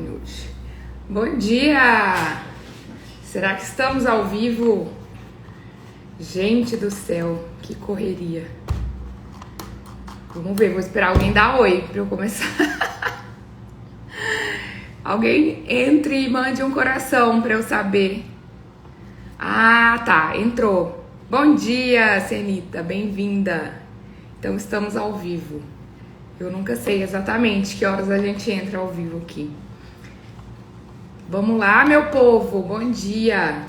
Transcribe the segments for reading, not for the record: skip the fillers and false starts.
microfone hoje. Bom dia! Será que estamos ao vivo? Gente do céu, que correria. Vamos ver, vou esperar alguém dar oi pra eu começar. Alguém entre e mande um coração pra eu saber. Ah, tá, entrou. Bom dia, Senita, bem-vinda. Então estamos ao vivo. Eu nunca sei exatamente que horas a gente entra ao vivo aqui. Vamos lá, meu povo, bom dia.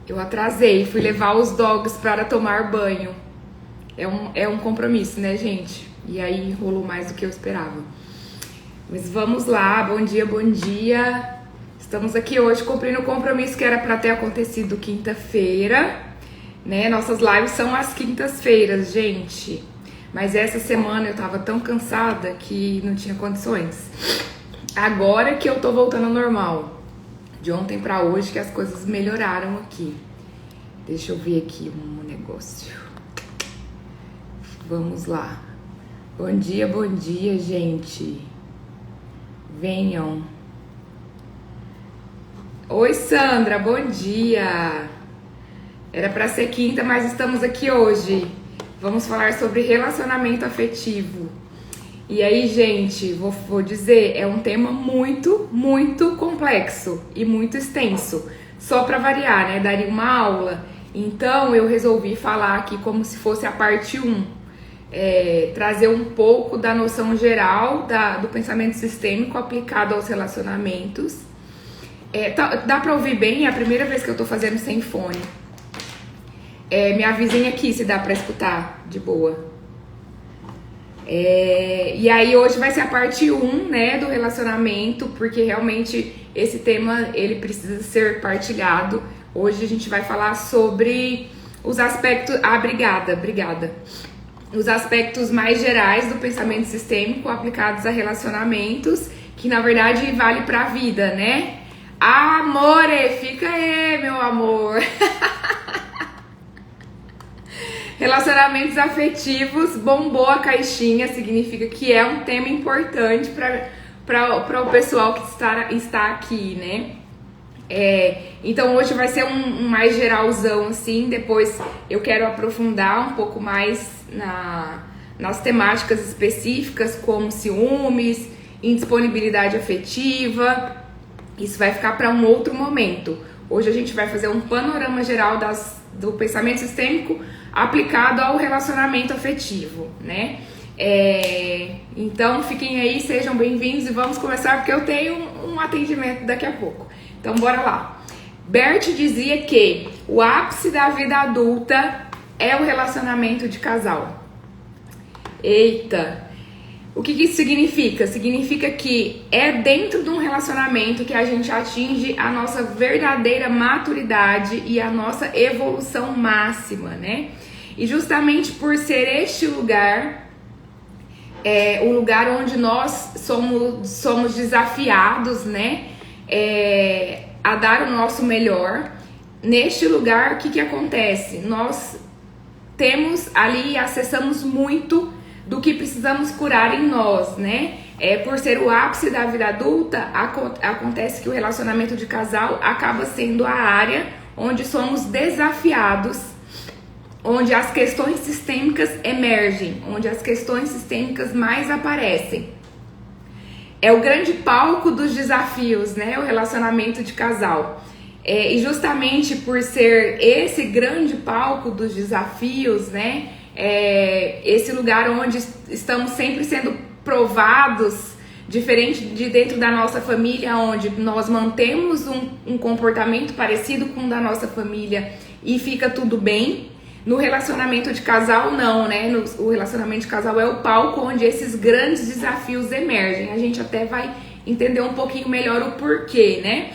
Eu atrasei, fui levar os dogs para tomar banho. É um compromisso, né, gente? E aí rolou mais do que eu esperava. Mas vamos lá, bom dia, bom dia. Estamos aqui hoje cumprindo o compromisso que era para ter acontecido quinta-feira, né? Nossas lives são às quintas-feiras, gente. Mas essa semana eu tava tão cansada que não tinha condições. Agora que eu tô voltando ao normal. De ontem pra hoje que as coisas melhoraram aqui. Deixa eu ver aqui um negócio. Vamos lá. Bom dia, gente. Venham. Oi, Sandra, bom dia. Era pra ser quinta, mas estamos aqui hoje. Vamos falar sobre relacionamento afetivo. E aí, gente, vou dizer, é um tema muito, muito complexo e muito extenso. Só para variar, né? Daria uma aula. Então, eu resolvi falar aqui como se fosse a parte 1. Trazer um pouco da noção geral do pensamento sistêmico aplicado aos relacionamentos. Dá para ouvir bem? É a primeira vez que eu tô fazendo sem fone. Me avisem aqui se dá pra escutar de boa. E aí hoje vai ser a parte 1, né, do relacionamento, porque realmente esse tema ele precisa ser partilhado. Hoje a gente vai falar sobre os aspectos... obrigada. Os aspectos mais gerais do pensamento sistêmico aplicados a relacionamentos, que na verdade vale pra vida, né? Amore, fica aí, meu amor. Relacionamentos afetivos, bombou a caixinha, significa que é um tema importante para o pessoal que está aqui, né? Então hoje vai ser um mais geralzão, assim, depois eu quero aprofundar um pouco mais nas temáticas específicas, como ciúmes, indisponibilidade afetiva. Isso vai ficar para um outro momento. Hoje a gente vai fazer um panorama geral do pensamento sistêmico aplicado ao relacionamento afetivo, né? Então fiquem aí, sejam bem-vindos e vamos começar porque eu tenho um atendimento daqui a pouco. Então bora lá. Bert dizia que o ápice da vida adulta é o relacionamento de casal. Eita! O que isso significa? Significa que é dentro de um relacionamento que a gente atinge a nossa verdadeira maturidade e a nossa evolução máxima, né? E justamente por ser este lugar, o lugar onde nós somos desafiados, né? A dar o nosso melhor. Neste lugar, o que acontece? Nós temos ali e acessamos muito do que precisamos curar em nós, né? Por ser o ápice da vida adulta, acontece que o relacionamento de casal acaba sendo a área onde somos desafiados, onde as questões sistêmicas emergem, onde as questões sistêmicas mais aparecem. É o grande palco dos desafios, né? O relacionamento de casal. E justamente por ser esse grande palco dos desafios, né? Esse lugar onde estamos sempre sendo provados, diferente de dentro da nossa família, onde nós mantemos um comportamento parecido com o da nossa família e fica tudo bem. No relacionamento de casal, não, né? O relacionamento de casal é o palco onde esses grandes desafios emergem. A gente até vai entender um pouquinho melhor o porquê, né?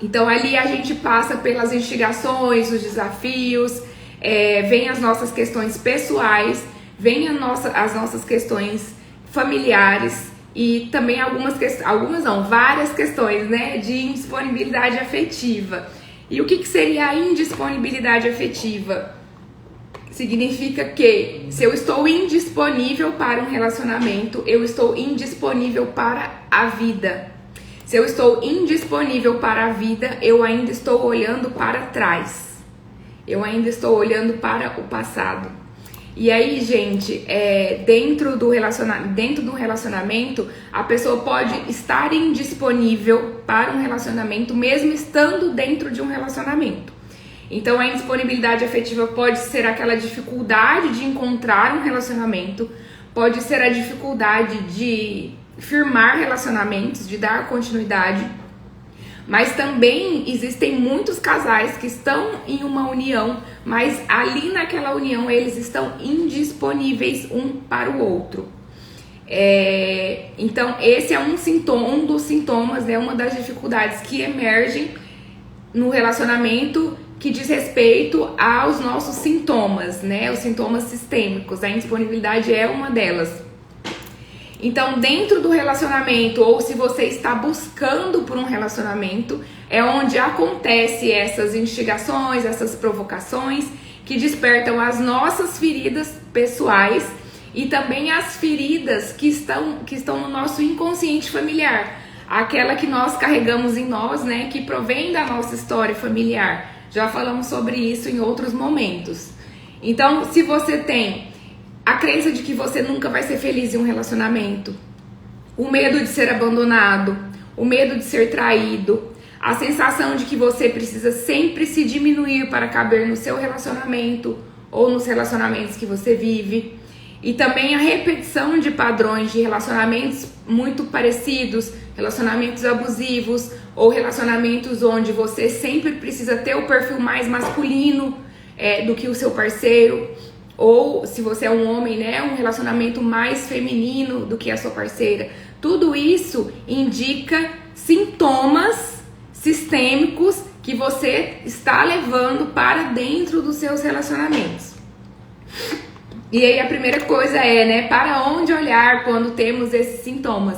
Então ali a gente passa pelas instigações, os desafios, vem as nossas questões pessoais, vem as nossas questões familiares e também várias questões, né, de indisponibilidade afetiva. E o que seria a indisponibilidade afetiva? significa que se eu estou indisponível para um relacionamento, eu estou indisponível para a vida. Se eu estou indisponível para a vida, eu ainda estou olhando para trás. Eu ainda estou olhando para o passado. E aí, gente, dentro do relacionamento, a pessoa pode estar indisponível para um relacionamento, mesmo estando dentro de um relacionamento. Então, a indisponibilidade afetiva pode ser aquela dificuldade de encontrar um relacionamento, pode ser a dificuldade de firmar relacionamentos, de dar continuidade, mas também existem muitos casais que estão em uma união, mas ali naquela união eles estão indisponíveis um para o outro. Então, esse é um dos sintomas, né, uma das dificuldades que emergem no relacionamento, que diz respeito aos nossos sintomas, né? Os sintomas sistêmicos. A indisponibilidade é uma delas. Então, dentro do relacionamento, ou se você está buscando por um relacionamento, é onde acontecem essas instigações, essas provocações que despertam as nossas feridas pessoais e também as feridas que estão no nosso inconsciente familiar. Aquela que nós carregamos em nós, né? Que provém da nossa história familiar. Já falamos sobre isso em outros momentos. Então, se você tem a crença de que você nunca vai ser feliz em um relacionamento, o medo de ser abandonado, o medo de ser traído, a sensação de que você precisa sempre se diminuir para caber no seu relacionamento ou nos relacionamentos que você vive, e também a repetição de padrões de relacionamentos muito parecidos, relacionamentos abusivos ou relacionamentos onde você sempre precisa ter o perfil mais masculino do que o seu parceiro, ou se você é um homem, né, um relacionamento mais feminino do que a sua parceira. Tudo isso indica sintomas sistêmicos que você está levando para dentro dos seus relacionamentos. E aí a primeira coisa né, para onde olhar quando temos esses sintomas?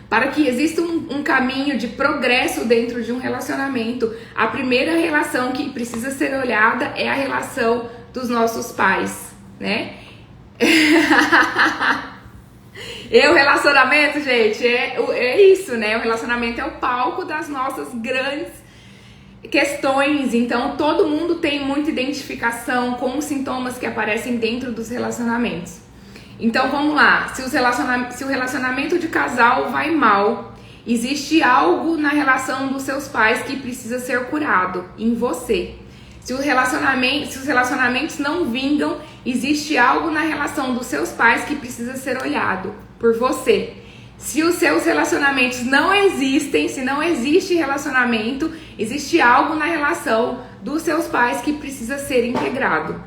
Para que exista um caminho de progresso dentro de um relacionamento, a primeira relação que precisa ser olhada é a relação dos nossos pais, né? E o relacionamento, gente, é isso, né? O relacionamento é o palco das nossas grandes questões. Então, todo mundo tem muita identificação com os sintomas que aparecem dentro dos relacionamentos. Então, vamos lá. Se o relacionamento de casal vai mal, existe algo na relação dos seus pais que precisa ser curado em você. Se os relacionamentos não vingam, existe algo na relação dos seus pais que precisa ser olhado por você. Se os seus relacionamentos não existem, se não existe relacionamento, existe algo na relação dos seus pais que precisa ser integrado.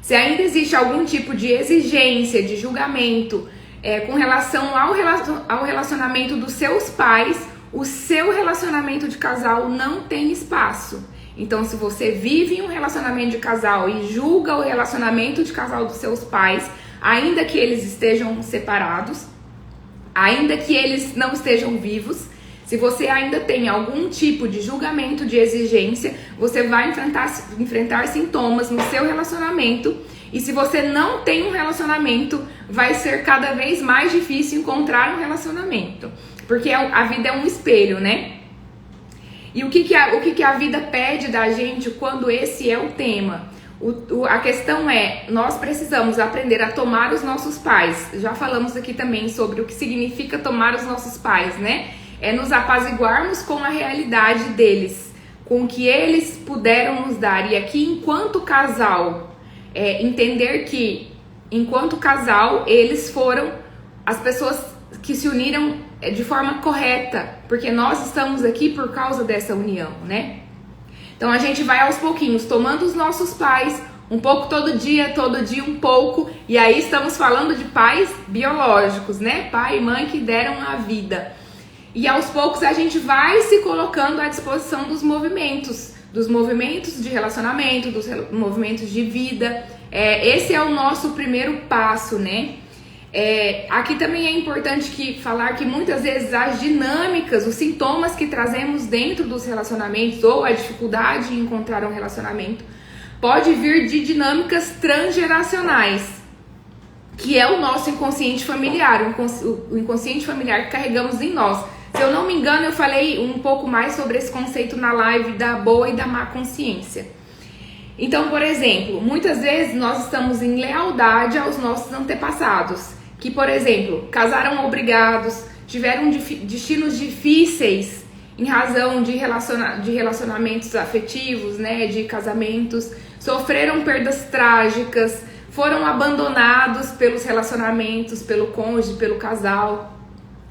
Se ainda existe algum tipo de exigência, de julgamento com relação ao relacionamento dos seus pais, o seu relacionamento de casal não tem espaço. Então, se você vive em um relacionamento de casal e julga o relacionamento de casal dos seus pais, ainda que eles estejam separados, ainda que eles não estejam vivos, se você ainda tem algum tipo de julgamento, de exigência, você vai enfrentar sintomas no seu relacionamento. E se você não tem um relacionamento, vai ser cada vez mais difícil encontrar um relacionamento. Porque a vida é um espelho, né? E o que a vida pede da gente quando esse é o tema? A questão nós precisamos aprender a tomar os nossos pais. Já falamos aqui também sobre o que significa tomar os nossos pais, né? É nos apaziguarmos com a realidade deles, com o que eles puderam nos dar. E aqui, enquanto casal, entender que, enquanto casal, eles foram as pessoas que se uniram de forma correta, porque nós estamos aqui por causa dessa união, né? Então a gente vai aos pouquinhos, tomando os nossos pais, um pouco todo dia um pouco, e aí estamos falando de pais biológicos, né? Pai e mãe que deram a vida. E aos poucos a gente vai se colocando à disposição dos movimentos de relacionamento, dos movimentos de vida. Esse é o nosso primeiro passo, né? Aqui também é importante falar que muitas vezes as dinâmicas, os sintomas que trazemos dentro dos relacionamentos ou a dificuldade em encontrar um relacionamento pode vir de dinâmicas transgeracionais, que é o nosso inconsciente familiar, o inconsciente familiar que carregamos em nós. Se eu não me engano, eu falei um pouco mais sobre esse conceito na live da boa e da má consciência. Então, por exemplo, muitas vezes nós estamos em lealdade aos nossos antepassados, que, por exemplo, casaram obrigados, tiveram destinos difíceis em razão de relacionamentos afetivos, né, de casamentos, sofreram perdas trágicas, foram abandonados pelos relacionamentos, pelo cônjuge, pelo casal,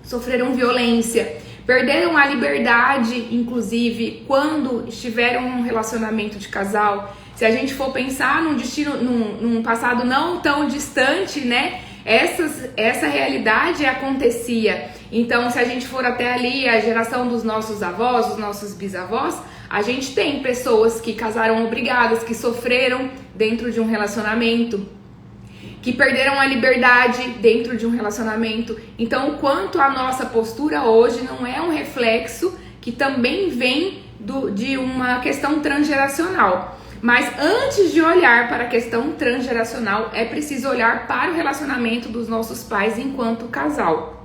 sofreram violência, perderam a liberdade, inclusive, quando estiveram em um relacionamento de casal. Se a gente for pensar num destino, num passado não tão distante, né, essa realidade acontecia. Então, se a gente for até ali a geração dos nossos avós, dos nossos bisavós, a gente tem pessoas que casaram obrigadas, que sofreram dentro de um relacionamento, que perderam a liberdade dentro de um relacionamento. Então, o quanto a nossa postura hoje não é um reflexo que também vem de uma questão transgeracional. Mas antes de olhar para a questão transgeracional, é preciso olhar para o relacionamento dos nossos pais enquanto casal.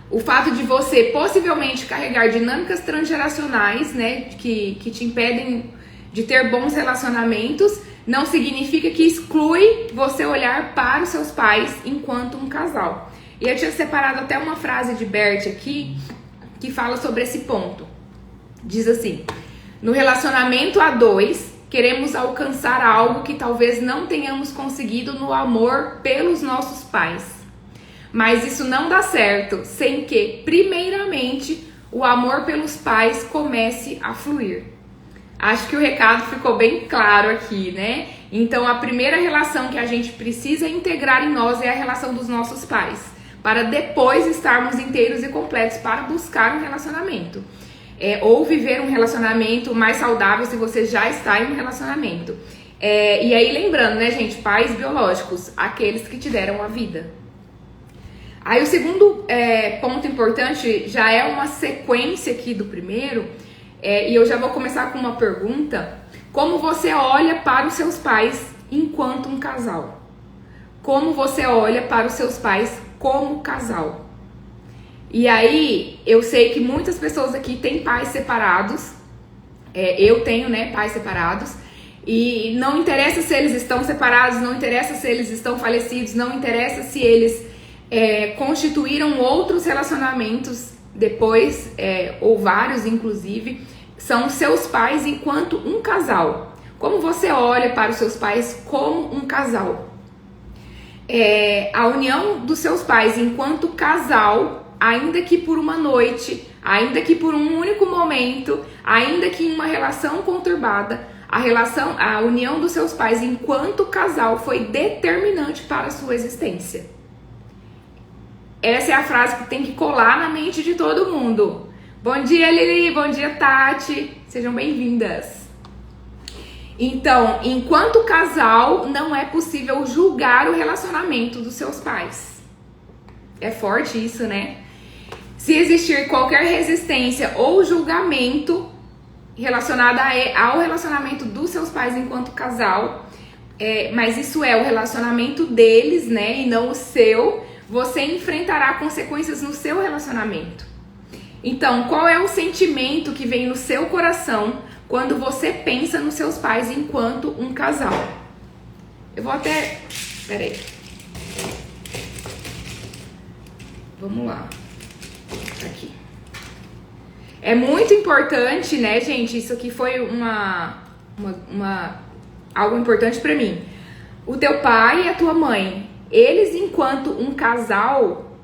O fato de você possivelmente carregar dinâmicas transgeracionais, né, que te impedem de ter bons relacionamentos, não significa que exclui você olhar para os seus pais enquanto um casal. E eu tinha separado até uma frase de Bert aqui, que fala sobre esse ponto. Diz assim: no relacionamento a dois, queremos alcançar algo que talvez não tenhamos conseguido no amor pelos nossos pais. Mas isso não dá certo sem que, primeiramente, o amor pelos pais comece a fluir. Acho que o recado ficou bem claro aqui, né? Então, a primeira relação que a gente precisa integrar em nós é a relação dos nossos pais, para depois estarmos inteiros e completos para buscar um relacionamento. Ou viver um relacionamento mais saudável se você já está em um relacionamento. E aí, lembrando, né, gente, pais biológicos, aqueles que te deram a vida. Aí o segundo ponto importante já é uma sequência aqui do primeiro, e eu já vou começar com uma pergunta. Como você olha para os seus pais enquanto um casal? Como você olha para os seus pais como casal? E aí, eu sei que muitas pessoas aqui têm pais separados, eu tenho, né, pais separados, e não interessa se eles estão separados, não interessa se eles estão falecidos, não interessa se eles constituíram outros relacionamentos depois, ou vários inclusive, são seus pais enquanto um casal. Como você olha para os seus pais como um casal? A união dos seus pais enquanto casal, ainda que por uma noite, ainda que por um único momento, ainda que em uma relação conturbada, a união dos seus pais enquanto casal foi determinante para a sua existência. Essa é a frase que tem que colar na mente de todo mundo. Bom dia, Lili. Bom dia, Tati. Sejam bem-vindas. Então, enquanto casal, não é possível julgar o relacionamento dos seus pais. É forte isso, né? Se existir qualquer resistência ou julgamento relacionada ao relacionamento dos seus pais enquanto casal, mas isso é o relacionamento deles, né, e não o seu, você enfrentará consequências no seu relacionamento. Então, qual é o sentimento que vem no seu coração quando você pensa nos seus pais enquanto um casal? Eu vou até... Peraí. Vamos lá. Aqui. É muito importante, né, gente? Isso aqui foi algo importante pra mim. O teu pai e a tua mãe, eles enquanto um casal,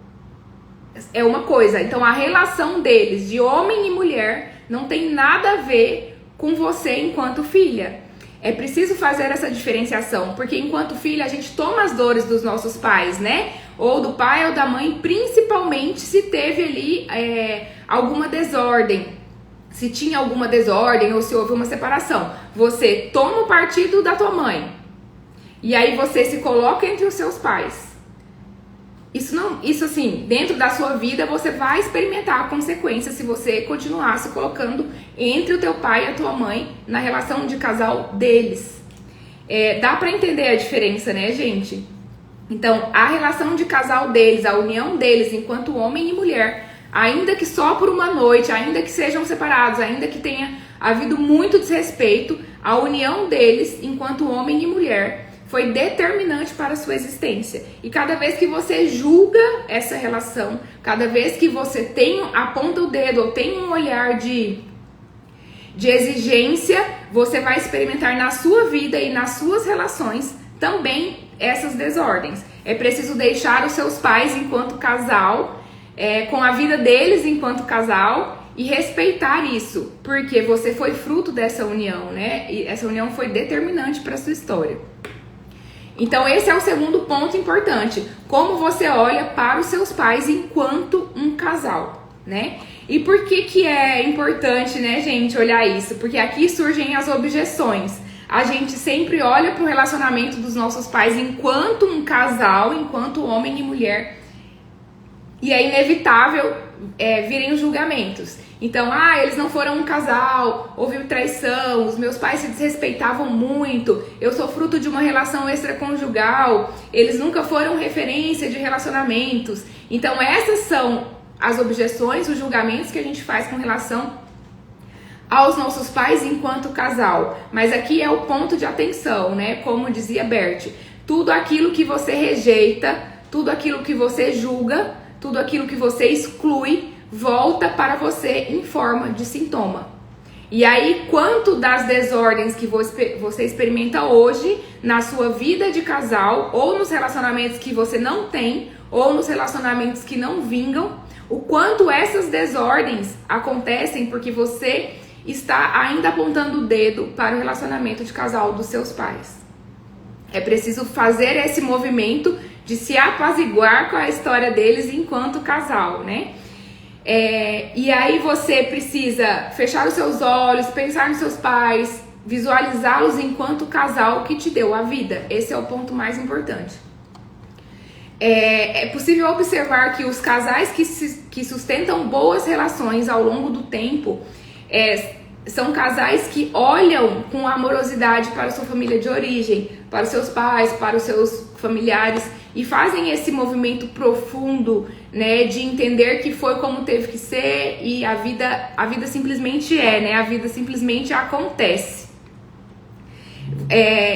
é uma coisa. Então, a relação deles, de homem e mulher, não tem nada a ver com você enquanto filha. É preciso fazer essa diferenciação, porque enquanto filha a gente toma as dores dos nossos pais, né? Ou do pai ou da mãe, principalmente se teve ali alguma desordem. Se tinha alguma desordem ou se houve uma separação. Você toma o partido da tua mãe. E aí você se coloca entre os seus pais. Isso assim, dentro da sua vida você vai experimentar a consequência se você continuar se colocando entre o teu pai e a tua mãe na relação de casal deles. Dá pra entender a diferença, né, gente? Então, a relação de casal deles, a união deles enquanto homem e mulher, ainda que só por uma noite, ainda que sejam separados, ainda que tenha havido muito desrespeito, a união deles enquanto homem e mulher foi determinante para a sua existência. E cada vez que você julga essa relação, cada vez que você aponta o dedo ou tem um olhar de exigência, você vai experimentar na sua vida e nas suas relações também essas desordens. É preciso deixar os seus pais enquanto casal, com a vida deles enquanto casal, e respeitar isso, porque você foi fruto dessa união, né? E essa união foi determinante para a sua história. Então esse é o segundo ponto importante, como você olha para os seus pais enquanto um casal, né? E por que é importante, né, gente, olhar isso? Porque aqui surgem as objeções. A gente sempre olha para o relacionamento dos nossos pais enquanto um casal, enquanto homem e mulher, e é inevitável virem os julgamentos. Então, eles não foram um casal, houve traição, os meus pais se desrespeitavam muito, eu sou fruto de uma relação extraconjugal, eles nunca foram referência de relacionamentos. Então, essas são as objeções, os julgamentos que a gente faz com relação aos nossos pais enquanto casal. Mas aqui é o ponto de atenção, né? Como dizia Bert, tudo aquilo que você rejeita, tudo aquilo que você julga, tudo aquilo que você exclui, volta para você em forma de sintoma. E aí, quanto das desordens que você experimenta hoje na sua vida de casal, ou nos relacionamentos que você não tem, ou nos relacionamentos que não vingam, o quanto essas desordens acontecem porque você está ainda apontando o dedo para o relacionamento de casal dos seus pais. É preciso fazer esse movimento de se apaziguar com a história deles enquanto casal, né? E aí você precisa fechar os seus olhos, pensar nos seus pais, visualizá-los enquanto casal que te deu a vida. Esse é o ponto mais importante. É possível observar que os casais que sustentam boas relações ao longo do tempo são casais que olham com amorosidade para a sua família de origem, para os seus pais, para os seus familiares, e fazem esse movimento profundo, né, de entender que foi como teve que ser e a vida simplesmente né, a vida simplesmente acontece.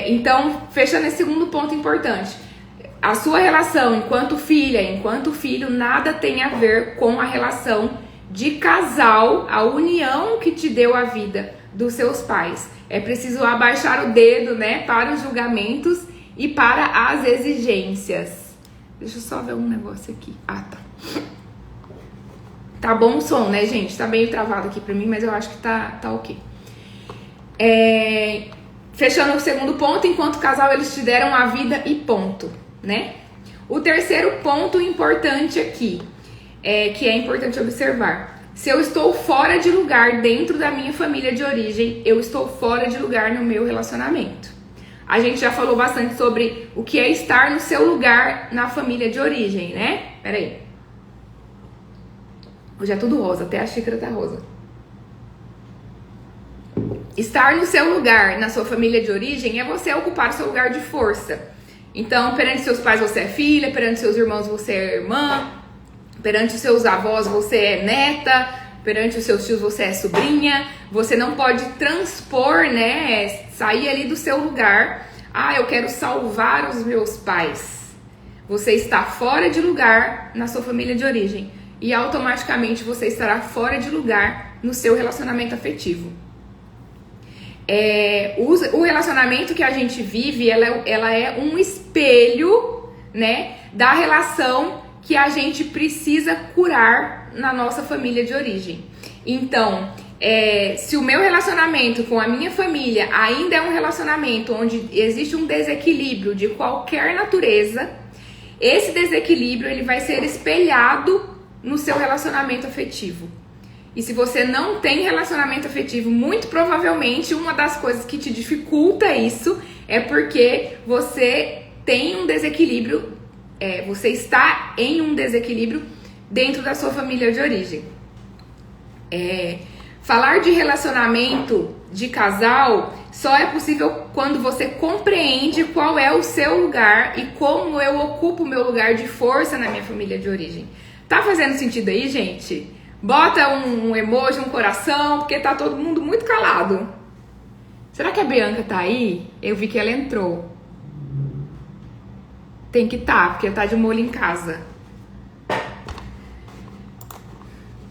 Então, fechando esse segundo ponto importante, a sua relação enquanto filha, enquanto filho, nada tem a ver com a relação de casal, a união que te deu a vida dos seus pais. É preciso abaixar o dedo, né, para os julgamentos e para as exigências. Deixa eu só ver um negócio aqui. Tá. Tá bom o som, né, gente? Tá meio travado aqui pra mim, mas eu acho que tá ok. Fechando o segundo ponto, enquanto casal eles te deram a vida e ponto, né? O terceiro ponto importante aqui, que é importante observar. Se eu estou fora de lugar dentro da minha família de origem, eu estou fora de lugar no meu relacionamento. A gente já falou bastante sobre o que é estar no seu lugar na família de origem, né? Peraí. Hoje é tudo rosa, até a xícara tá rosa. Estar no seu lugar, na sua família de origem, é você ocupar o seu lugar de força. Então, perante seus pais você é filha, perante seus irmãos você é irmã, perante os seus avós você é neta, perante os seus tios você é sobrinha. Você não pode transpor, né, sair ali do seu lugar. Eu quero salvar os meus pais. Você está fora de lugar na sua família de origem e automaticamente você estará fora de lugar no seu relacionamento afetivo. O relacionamento que a gente vive, ela é um espelho, né, da relação que a gente precisa curar na nossa família de origem. Então, se o meu relacionamento com a minha família ainda é um relacionamento onde existe um desequilíbrio de qualquer natureza, esse desequilíbrio ele vai ser espelhado no seu relacionamento afetivo. E se você não tem relacionamento afetivo, muito provavelmente uma das coisas que te dificulta isso é porque você tem um desequilíbrio, você está em um desequilíbrio dentro da sua família de origem. Falar de relacionamento de casal só é possível quando você compreende qual é o seu lugar e como eu ocupo o meu lugar de força na minha família de origem. Tá fazendo sentido aí, gente? Bota um emoji, um coração, porque tá todo mundo muito calado. Será que a Bianca tá aí? Eu vi que ela entrou. Tem que tá, porque tá de molho em casa.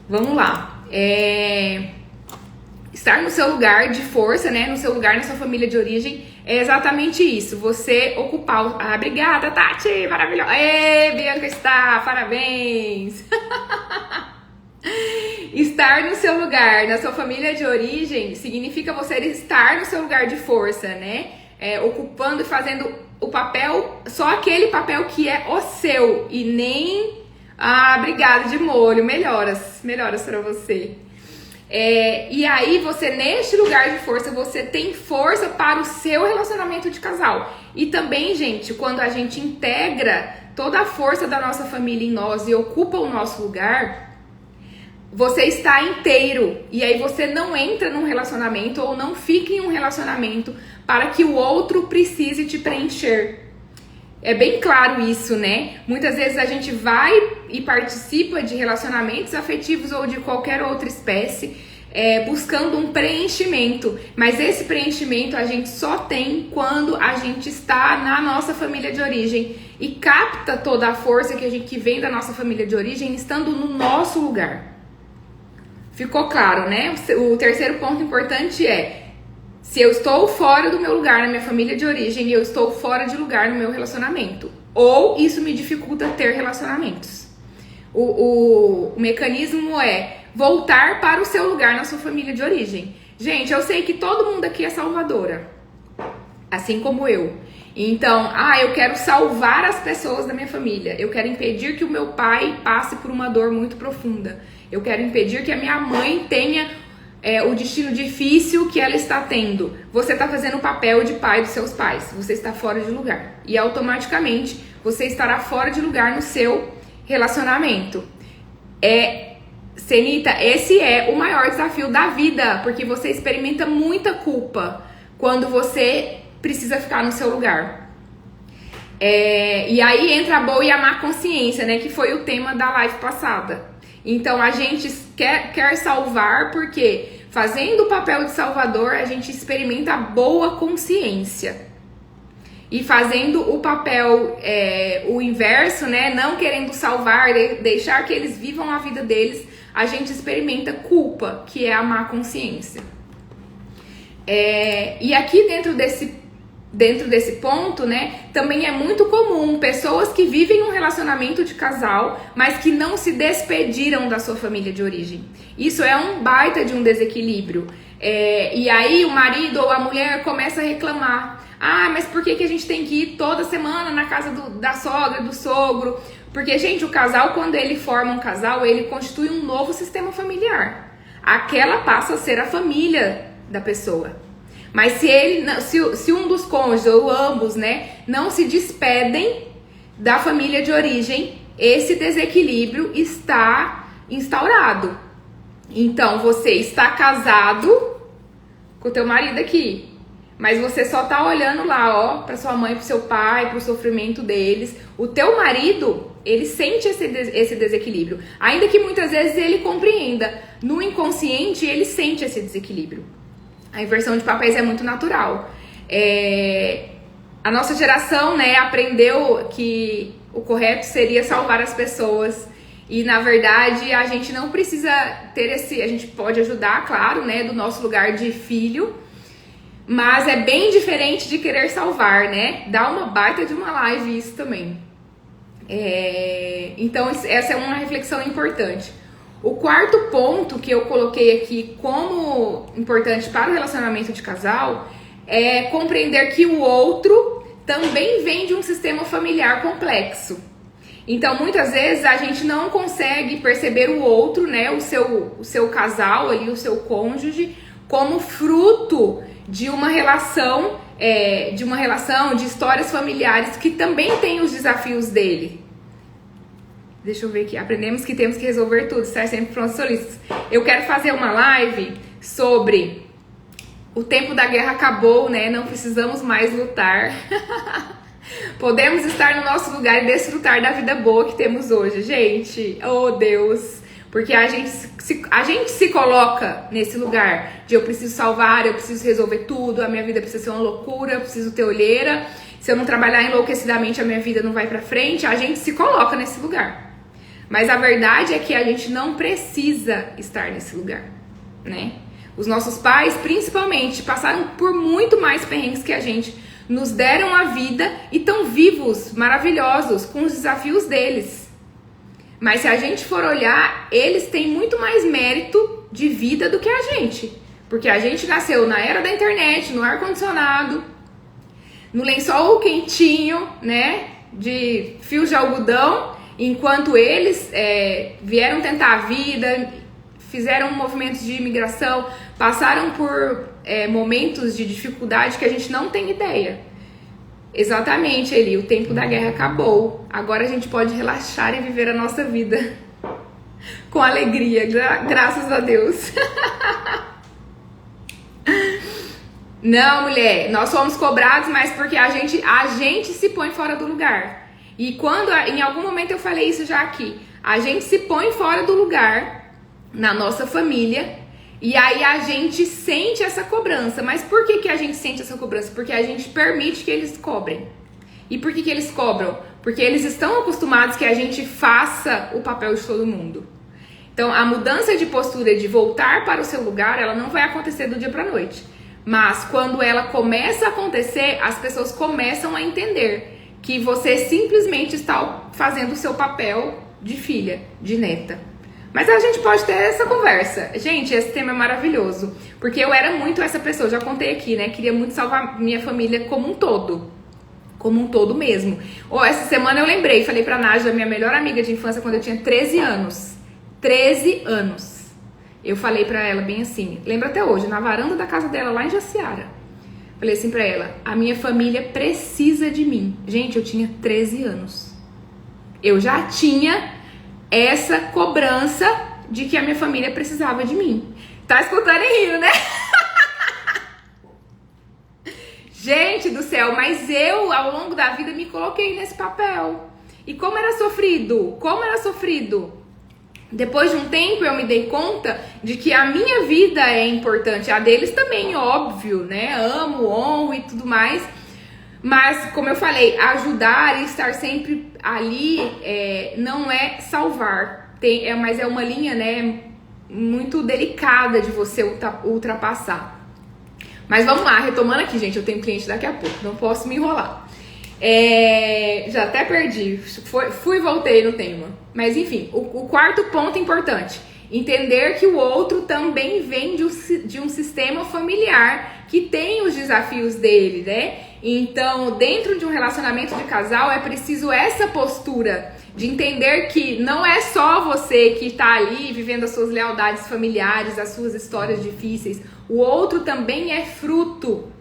Vamos lá. Estar no seu lugar de força, né? No seu lugar, na sua família de origem, é exatamente isso. Você ocupar... Ah, obrigada, Tati! Maravilhosa! Ê, Bianca está! Parabéns! Estar no seu lugar, na sua família de origem, significa você estar no seu lugar de força, né? Ocupando e fazendo o papel, só aquele papel que é o seu e nem... Ah, obrigada de molho, melhoras pra você. E aí você, neste lugar de força, você tem força para o seu relacionamento de casal. E também, gente, quando a gente integra toda a força da nossa família em nós e ocupa o nosso lugar... Você está inteiro e aí você não entra num relacionamento ou não fica em um relacionamento para que o outro precise te preencher. É bem claro isso, né? Muitas vezes a gente vai e participa de relacionamentos afetivos ou de qualquer outra espécie buscando um preenchimento. Mas esse preenchimento a gente só tem quando a gente está na nossa família de origem e capta toda a força que vem da nossa família de origem estando no nosso lugar. Ficou claro, né? O terceiro ponto importante é: se eu estou fora do meu lugar na minha família de origem, eu estou fora de lugar no meu relacionamento. Ou isso me dificulta ter relacionamentos. O mecanismo é voltar para o seu lugar na sua família de origem. Gente, eu sei que todo mundo aqui é salvadora, assim como eu. Então, eu quero salvar as pessoas da minha família. Eu quero impedir que o meu pai passe por uma dor muito profunda. Eu quero impedir que a minha mãe tenha o destino difícil que ela está tendo. Você está fazendo o papel de pai dos seus pais. Você está fora de lugar. E automaticamente você estará fora de lugar no seu relacionamento. Senita, esse é o maior desafio da vida. Porque você experimenta muita culpa quando você precisa ficar no seu lugar. E aí entra a boa e a má consciência, né? Que foi o tema da live passada. Então a gente quer salvar porque fazendo o papel de salvador a gente experimenta a boa consciência. E fazendo o papel, o inverso, né? Não querendo salvar, deixar que eles vivam a vida deles, a gente experimenta culpa, que é a má consciência. E aqui dentro desse ponto, né, também é muito comum pessoas que vivem um relacionamento de casal, mas que não se despediram da sua família de origem. Isso é um baita de um desequilíbrio. E aí o marido ou a mulher começa a reclamar. Mas por que a gente tem que ir toda semana na casa da sogra, do sogro? Porque, gente, o casal, quando ele forma um casal, ele constitui um novo sistema familiar. Aquela passa a ser a família da pessoa. Mas se um dos cônjuges ou ambos, né, não se despedem da família de origem, esse desequilíbrio está instaurado. Então, você está casado com o teu marido aqui, mas você só tá olhando lá, para sua mãe, pro seu pai, pro sofrimento deles. O teu marido, ele sente esse desequilíbrio, ainda que muitas vezes ele compreenda. No inconsciente, ele sente esse desequilíbrio. A inversão de papéis é muito natural. A nossa geração, né, aprendeu que o correto seria salvar as pessoas. E, na verdade, a gente não precisa ter a gente pode ajudar, claro, né, do nosso lugar de filho. Mas é bem diferente de querer salvar, né? Dá uma baita de uma live isso também. Então, essa é uma reflexão importante. O quarto ponto que eu coloquei aqui como importante para o relacionamento de casal é compreender que o outro também vem de um sistema familiar complexo. Então, muitas vezes a gente não consegue perceber o outro, né, o seu casal ali, o seu cônjuge, como fruto de uma relação, de histórias familiares que também tem os desafios dele. Deixa eu ver aqui. Aprendemos que temos que resolver tudo, estar sempre prontos e solícitos. Eu quero fazer uma live sobre O tempo da guerra acabou, né? Não precisamos mais lutar. Podemos estar no nosso lugar e desfrutar da vida boa que temos hoje, gente. Oh, Deus. Porque a gente se coloca nesse lugar de eu preciso salvar, eu preciso resolver tudo, a minha vida precisa ser uma loucura, eu preciso ter olheira. Se eu não trabalhar enlouquecidamente, a minha vida não vai pra frente. A gente se coloca nesse lugar. Mas a verdade é que a gente não precisa estar nesse lugar, né? Os nossos pais, principalmente, passaram por muito mais perrengues que a gente, nos deram a vida e estão vivos, maravilhosos, com os desafios deles. Mas se a gente for olhar, eles têm muito mais mérito de vida do que a gente. Porque a gente nasceu na era da internet, no ar-condicionado, no lençol quentinho, né, de fios de algodão, enquanto eles vieram tentar a vida, fizeram movimentos de imigração, passaram por momentos de dificuldade que a gente não tem ideia. Exatamente, Eli, o tempo da guerra acabou. Agora a gente pode relaxar e viver a nossa vida com alegria, graças a Deus. Não, mulher, nós somos cobrados, mas porque a gente se põe fora do lugar. E quando, em algum momento eu falei isso já aqui, a gente se põe fora do lugar na nossa família e aí a gente sente essa cobrança. Mas por que a gente sente essa cobrança? Porque a gente permite que eles cobrem. E por que eles cobram? Porque eles estão acostumados que a gente faça o papel de todo mundo. Então, a mudança de postura de voltar para o seu lugar, ela não vai acontecer do dia para a noite. Mas quando ela começa a acontecer, as pessoas começam a entender que você simplesmente está fazendo o seu papel de filha, de neta. Mas a gente pode ter essa conversa. Gente, esse tema é maravilhoso. Porque eu era muito essa pessoa, já contei aqui, né? Queria muito salvar minha família como um todo. Como um todo mesmo. Essa semana eu lembrei, falei pra Nádia, minha melhor amiga de infância, quando eu tinha 13 anos. 13 anos. Eu falei pra ela bem assim, lembro até hoje, na varanda da casa dela, lá em Jaciara. Falei assim pra ela, a minha família precisa de mim. Gente, eu tinha 13 anos. Eu já tinha essa cobrança de que a minha família precisava de mim. Tá escutando e rindo, né? Gente do céu, mas eu, ao longo da vida, me coloquei nesse papel. E como era sofrido? Como era sofrido? Depois de um tempo eu me dei conta de que a minha vida é importante, a deles também, óbvio, né? Amo, honro e tudo mais. Mas, como eu falei, ajudar e estar sempre ali não é salvar. Mas é uma linha, né, muito delicada de você ultrapassar. Mas vamos lá, retomando aqui, gente. Eu tenho cliente daqui a pouco, não posso me enrolar. Já até perdi, fui e voltei no tema. Mas enfim, o quarto ponto importante, entender que o outro também vem de um sistema familiar que tem os desafios dele, né? Então, dentro de um relacionamento de casal, é preciso essa postura de entender que não é só você que está ali vivendo as suas lealdades familiares, as suas histórias difíceis. O outro também é fruto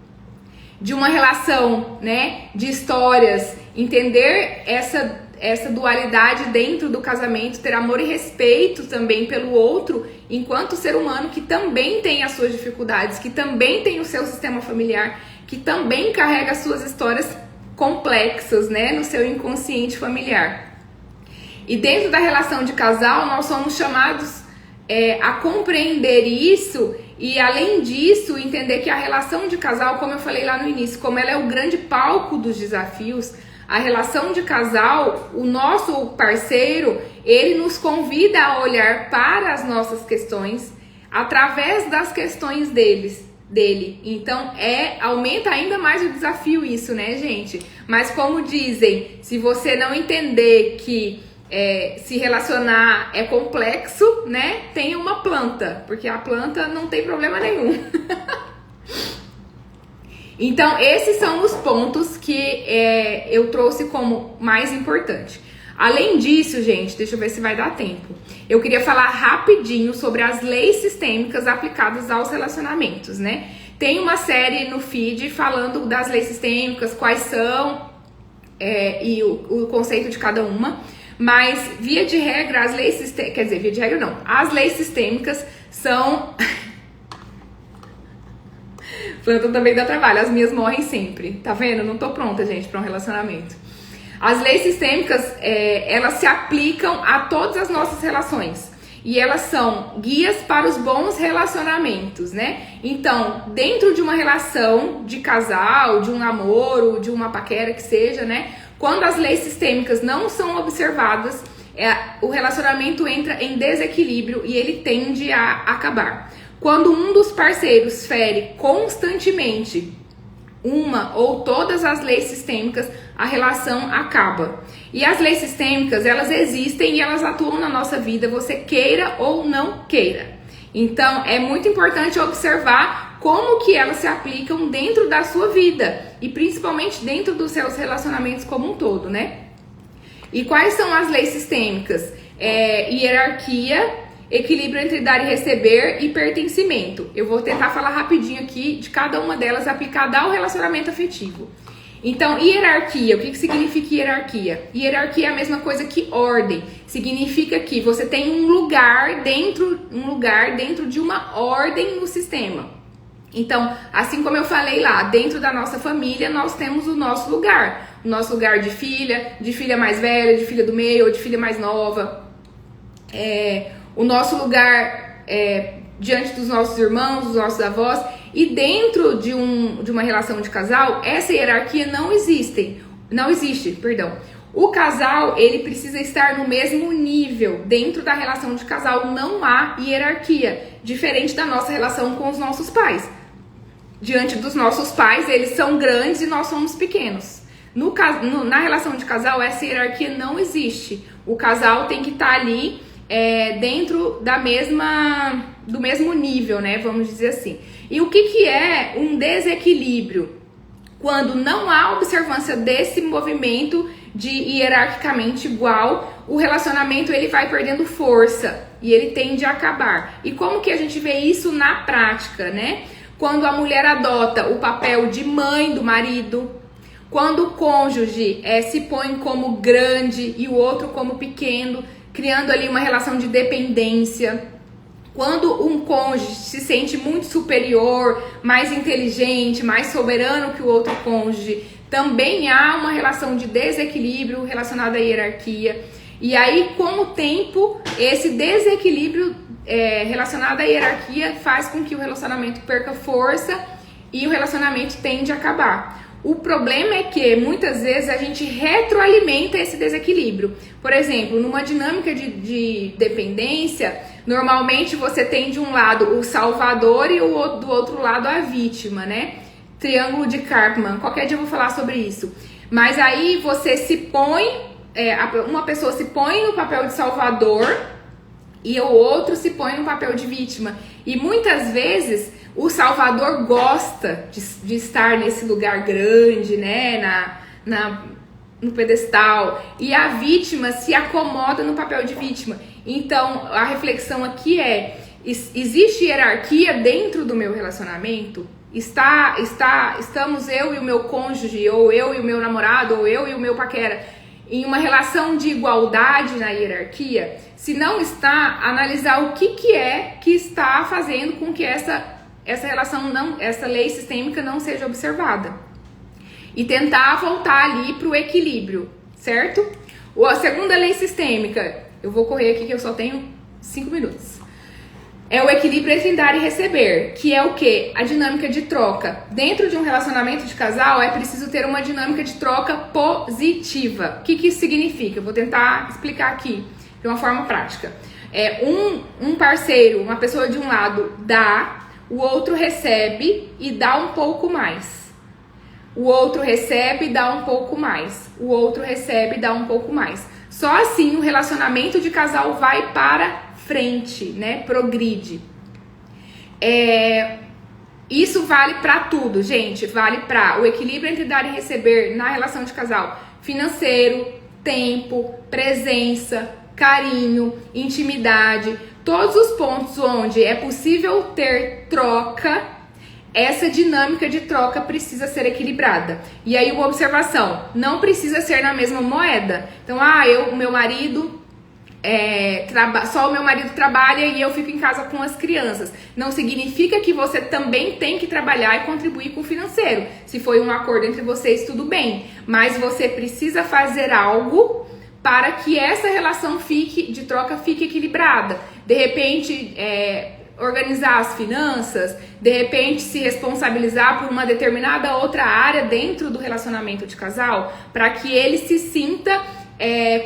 de uma relação, né, de histórias, entender essa dualidade dentro do casamento, ter amor e respeito também pelo outro, enquanto ser humano que também tem as suas dificuldades, que também tem o seu sistema familiar, que também carrega as suas histórias complexas, né, no seu inconsciente familiar. E dentro da relação de casal, nós somos chamados a compreender isso e, além disso, entender que a relação de casal, como eu falei lá no início, como ela é o grande palco dos desafios, a relação de casal, o nosso parceiro, ele nos convida a olhar para as nossas questões através das questões dele. Então, aumenta ainda mais o desafio isso, né, gente? Mas como dizem, se você não entender que se relacionar é complexo, né? Tenha uma planta, porque a planta não tem problema nenhum. Então, esses são os pontos que eu trouxe como mais importante. Além disso, gente, deixa eu ver se vai dar tempo. Eu queria falar rapidinho sobre as leis sistêmicas aplicadas aos relacionamentos, né? Tem uma série no feed falando das leis sistêmicas, quais são e o conceito de cada uma. Mas, via de regra, as leis sistêmicas... Quer dizer, via de regra não. As leis sistêmicas são... Planta também dá trabalho, as minhas morrem sempre. Tá vendo? Não tô pronta, gente, para um relacionamento. As leis sistêmicas, elas se aplicam a todas as nossas relações. E elas são guias para os bons relacionamentos, né? Então, dentro de uma relação de casal, de um namoro, de uma paquera que seja, né? Quando as leis sistêmicas não são observadas, o relacionamento entra em desequilíbrio e ele tende a acabar. Quando um dos parceiros fere constantemente uma ou todas as leis sistêmicas, a relação acaba. E as leis sistêmicas, elas existem e elas atuam na nossa vida, você queira ou não queira. Então, é muito importante observar como que elas se aplicam dentro da sua vida e principalmente dentro dos seus relacionamentos como um todo, né? E quais são as leis sistêmicas? Hierarquia, equilíbrio entre dar e receber e pertencimento. Eu vou tentar falar rapidinho aqui de cada uma delas aplicada ao relacionamento afetivo. Então, hierarquia, o que significa hierarquia? Hierarquia é a mesma coisa que ordem. Significa que você tem um lugar dentro de uma ordem no sistema. Então, assim como eu falei lá, dentro da nossa família, nós temos o nosso lugar. O nosso lugar de filha mais velha, de filha do meio, ou de filha mais nova. O nosso lugar diante dos nossos irmãos, dos nossos avós. E dentro de uma relação de casal, essa hierarquia não existe. O casal, ele precisa estar no mesmo nível. Dentro da relação de casal não há hierarquia, diferente da nossa relação com os nossos pais. Diante dos nossos pais, eles são grandes e nós somos pequenos. Na relação de casal, essa hierarquia não existe. O casal tem que estar ali dentro do mesmo nível, né? Vamos dizer assim. E o que é um desequilíbrio? Quando não há observância desse movimento de hierarquicamente igual, o relacionamento ele vai perdendo força e ele tende a acabar. E como que a gente vê isso na prática, né? Quando a mulher adota o papel de mãe do marido, quando o cônjuge se põe como grande e o outro como pequeno, criando ali uma relação de dependência. Quando um cônjuge se sente muito superior, mais inteligente, mais soberano que o outro cônjuge, também há uma relação de desequilíbrio relacionada à hierarquia. E aí, com o tempo, esse desequilíbrio relacionado à hierarquia faz com que o relacionamento perca força e o relacionamento tende a acabar. O problema é que muitas vezes a gente retroalimenta esse desequilíbrio. Por exemplo, numa dinâmica de dependência, normalmente você tem de um lado o salvador e do outro lado a vítima, né? Triângulo de Karpman. Qualquer dia eu vou falar sobre isso. Mas aí você se põe, uma pessoa se põe no papel de salvador e o outro se põe no papel de vítima. E muitas vezes o salvador gosta de estar nesse lugar grande, né, no pedestal, e a vítima se acomoda no papel de vítima. Então, a reflexão aqui existe hierarquia dentro do meu relacionamento? Estamos eu e o meu cônjuge, ou eu e o meu namorado, ou eu e o meu paquera, em uma relação de igualdade na hierarquia? Se não está, analisar o que está fazendo com que essa lei sistêmica não seja observada. E tentar voltar ali para o equilíbrio, certo? A segunda lei sistêmica, eu vou correr aqui que eu só tenho 5 minutos. É o equilíbrio entre dar e receber, que é o quê? A dinâmica de troca. Dentro de um relacionamento de casal, é preciso ter uma dinâmica de troca positiva. O que isso significa? Eu vou tentar explicar aqui de uma forma prática. Um parceiro, uma pessoa de um lado dá, o outro recebe e dá um pouco mais. O outro recebe e dá um pouco mais. O outro recebe e dá um pouco mais. Só assim o relacionamento de casal vai para frente, né? Progride. Isso vale para tudo, gente. Vale para o equilíbrio entre dar e receber na relação de casal. Financeiro, tempo, presença, carinho, intimidade. Todos os pontos onde é possível ter troca, essa dinâmica de troca precisa ser equilibrada. E aí uma observação, não precisa ser na mesma moeda. Então, o meu marido só o meu marido trabalha e eu fico em casa com as crianças. Não significa que você também tem que trabalhar e contribuir com o financeiro. Se foi um acordo entre vocês, tudo bem. Mas você precisa fazer algo para que essa relação de troca fique equilibrada. De repente, organizar as finanças, de repente se responsabilizar por uma determinada outra área dentro do relacionamento de casal, para que ele se sinta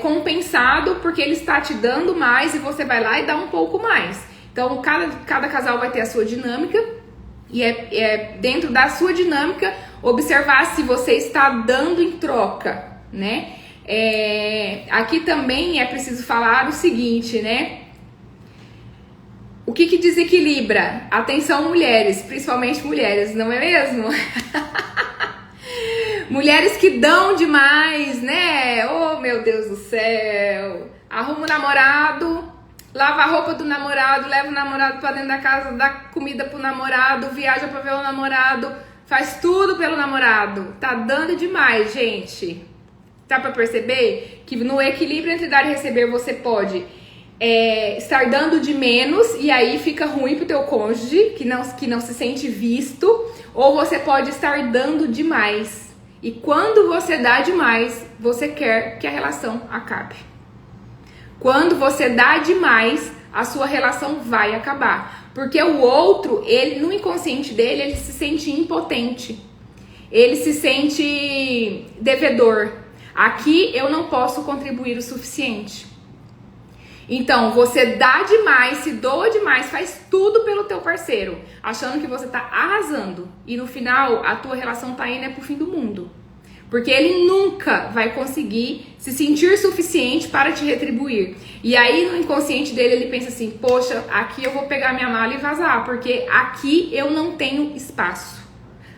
compensado, porque ele está te dando mais e você vai lá e dá um pouco mais. Então, cada casal vai ter a sua dinâmica e dentro da sua dinâmica observar se você está dando em troca, né? Aqui também é preciso falar o seguinte, né? O que desequilibra? Atenção, mulheres, principalmente mulheres, não é mesmo? Mulheres que dão demais, né? Oh, meu Deus do céu! Arruma o namorado, lava a roupa do namorado, leva o namorado pra dentro da casa, dá comida pro namorado, viaja pra ver o namorado, faz tudo pelo namorado. Tá dando demais, gente. Dá pra perceber que no equilíbrio entre dar e receber você pode estar dando de menos e aí fica ruim pro teu cônjuge, que não se sente visto, ou você pode estar dando demais. E quando você dá demais, você quer que a relação acabe. Quando você dá demais, a sua relação vai acabar. Porque o outro, ele no inconsciente dele, ele se sente impotente. Ele se sente devedor. Aqui eu não posso contribuir o suficiente. Então, você dá demais, se doa demais, faz tudo pelo teu parceiro, achando que você tá arrasando. E no final, a tua relação tá indo pro fim do mundo. Porque ele nunca vai conseguir se sentir suficiente para te retribuir. E aí, no inconsciente dele, ele pensa assim, poxa, aqui eu vou pegar minha mala e vazar, porque aqui eu não tenho espaço.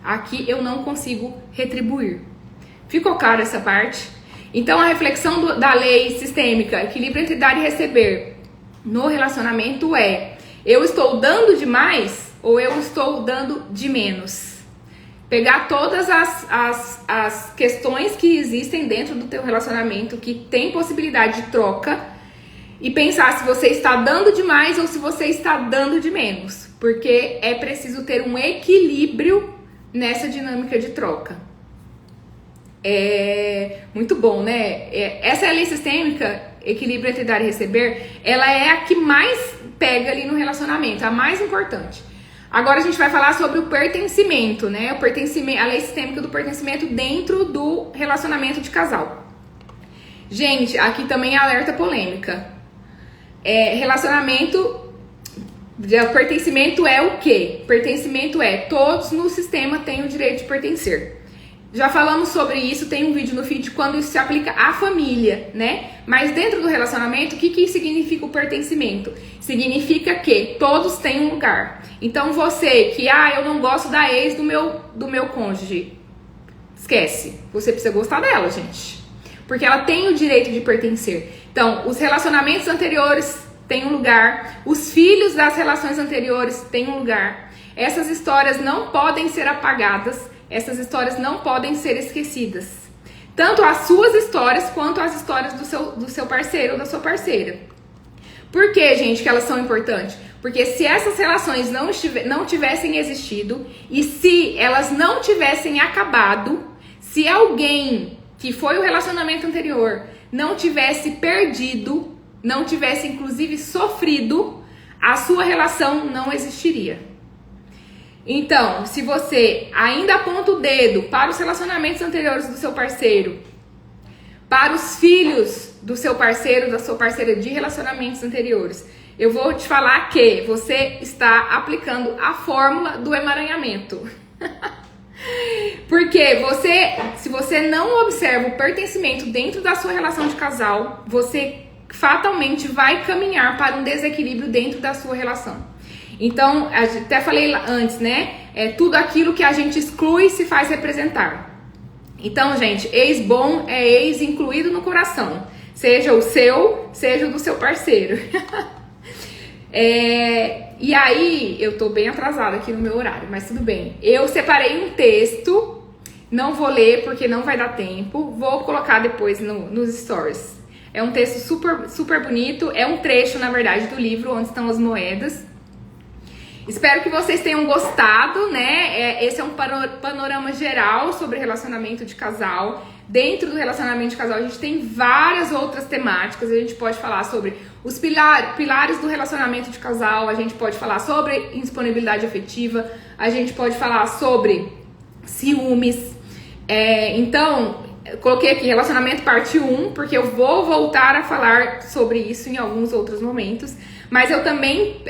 Aqui eu não consigo retribuir. Ficou claro essa parte? Então, a reflexão da lei sistêmica, equilíbrio entre dar e receber no relacionamento eu estou dando demais ou eu estou dando de menos? Pegar todas as questões que existem dentro do teu relacionamento, que tem possibilidade de troca, e pensar se você está dando demais ou se você está dando de menos. Porque é preciso ter um equilíbrio nessa dinâmica de troca. Muito bom, né? Essa é a lei sistêmica, equilíbrio entre dar e receber, ela é a que mais pega ali no relacionamento, a mais importante. Agora a gente vai falar sobre o pertencimento, né? O pertencimento, a lei sistêmica do pertencimento dentro do relacionamento de casal. Gente, aqui também é alerta polêmica. Pertencimento é o quê? Pertencimento todos no sistema têm o direito de pertencer. Já falamos sobre isso, tem um vídeo no feed quando isso se aplica à família, né? Mas dentro do relacionamento, o que significa o pertencimento? Significa que todos têm um lugar. Então você que, eu não gosto da ex do meu cônjuge, esquece. Você precisa gostar dela, gente. Porque ela tem o direito de pertencer. Então, os relacionamentos anteriores têm um lugar. Os filhos das relações anteriores têm um lugar. Essas histórias não podem ser apagadas. Essas histórias não podem ser esquecidas. Tanto as suas histórias quanto as histórias do seu parceiro ou da sua parceira. Por que, gente, que elas são importantes? Porque se essas relações não tivessem existido e se elas não tivessem acabado, se alguém que foi o relacionamento anterior não tivesse perdido, não tivesse inclusive sofrido, a sua relação não existiria. Então, se você ainda aponta o dedo para os relacionamentos anteriores do seu parceiro, para os filhos do seu parceiro, da sua parceira de relacionamentos anteriores, eu vou te falar que você está aplicando a fórmula do emaranhamento. Porque se você não observa o pertencimento dentro da sua relação de casal, você fatalmente vai caminhar para um desequilíbrio dentro da sua relação. Então, até falei antes, né? Tudo aquilo que a gente exclui se faz representar. Então, gente, ex bom é ex incluído no coração. Seja o seu, seja o do seu parceiro. E aí, eu tô bem atrasada aqui no meu horário, mas tudo bem. Eu separei um texto, não vou ler porque não vai dar tempo. Vou colocar depois nos stories. É um texto super, super bonito. É um trecho, na verdade, do livro Onde Estão as Moedas. Espero que vocês tenham gostado, né? Esse é um panorama geral sobre relacionamento de casal. Dentro do relacionamento de casal, a gente tem várias outras temáticas. A gente pode falar sobre os pilares do relacionamento de casal. A gente pode falar sobre indisponibilidade afetiva. A gente pode falar sobre ciúmes. Então, eu coloquei aqui relacionamento parte 1, porque eu vou voltar a falar sobre isso em alguns outros momentos. Mas eu também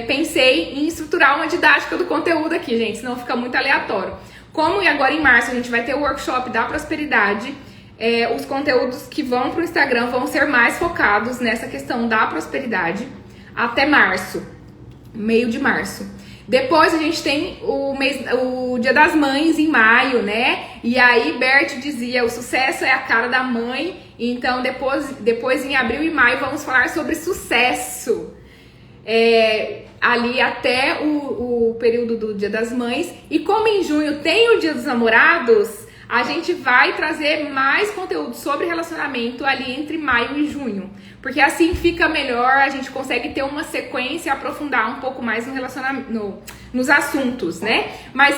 pensei em estruturar uma didática do conteúdo aqui, gente, senão fica muito aleatório. Como agora em março a gente vai ter o workshop da prosperidade, os conteúdos que vão para o Instagram vão ser mais focados nessa questão da prosperidade até março, meio de março. Depois a gente tem o Dia das Mães em maio, né? E aí Bert dizia, o sucesso é a cara da mãe. Então depois em abril e maio vamos falar sobre sucesso. Ali até o período do Dia das Mães. E como em junho tem o Dia dos Namorados, a gente vai trazer mais conteúdo sobre relacionamento ali entre maio e junho. Porque assim fica melhor, a gente consegue ter uma sequência e aprofundar um pouco mais no relacionamento, nos assuntos, né? Mas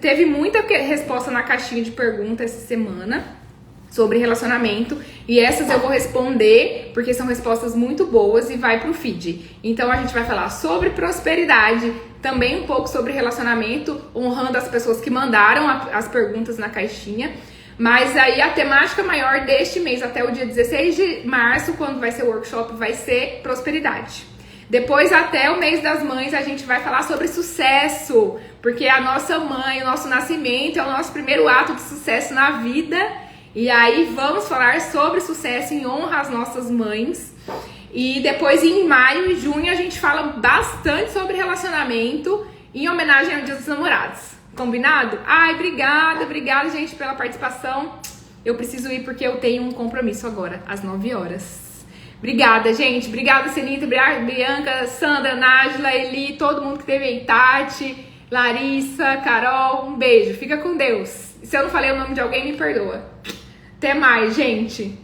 teve muita resposta na caixinha de perguntas essa semana sobre relacionamento, e essas eu vou responder porque são respostas muito boas e vai pro feed. Então a gente vai falar sobre prosperidade, também um pouco sobre relacionamento, honrando as pessoas que mandaram as perguntas na caixinha. Mas aí a temática maior deste mês até o dia 16 de março, quando vai ser o workshop, vai ser prosperidade. Depois, até o mês das mães, a gente vai falar sobre sucesso, porque a nossa mãe, o nosso nascimento é o nosso primeiro ato de sucesso na vida. E aí vamos falar sobre sucesso em honra às nossas mães. E depois em maio e junho a gente fala bastante sobre relacionamento em homenagem ao Dia dos Namorados. Combinado? Ai, obrigada, gente, pela participação. Eu preciso ir porque eu tenho um compromisso agora, às 9 horas. Obrigada, gente. Obrigada, Celita, Bianca, Sandra, Nájila, Eli, todo mundo que teve aí, Tati, Larissa, Carol. Um beijo. Fica com Deus. Se eu não falei o nome de alguém, me perdoa. Até mais, gente.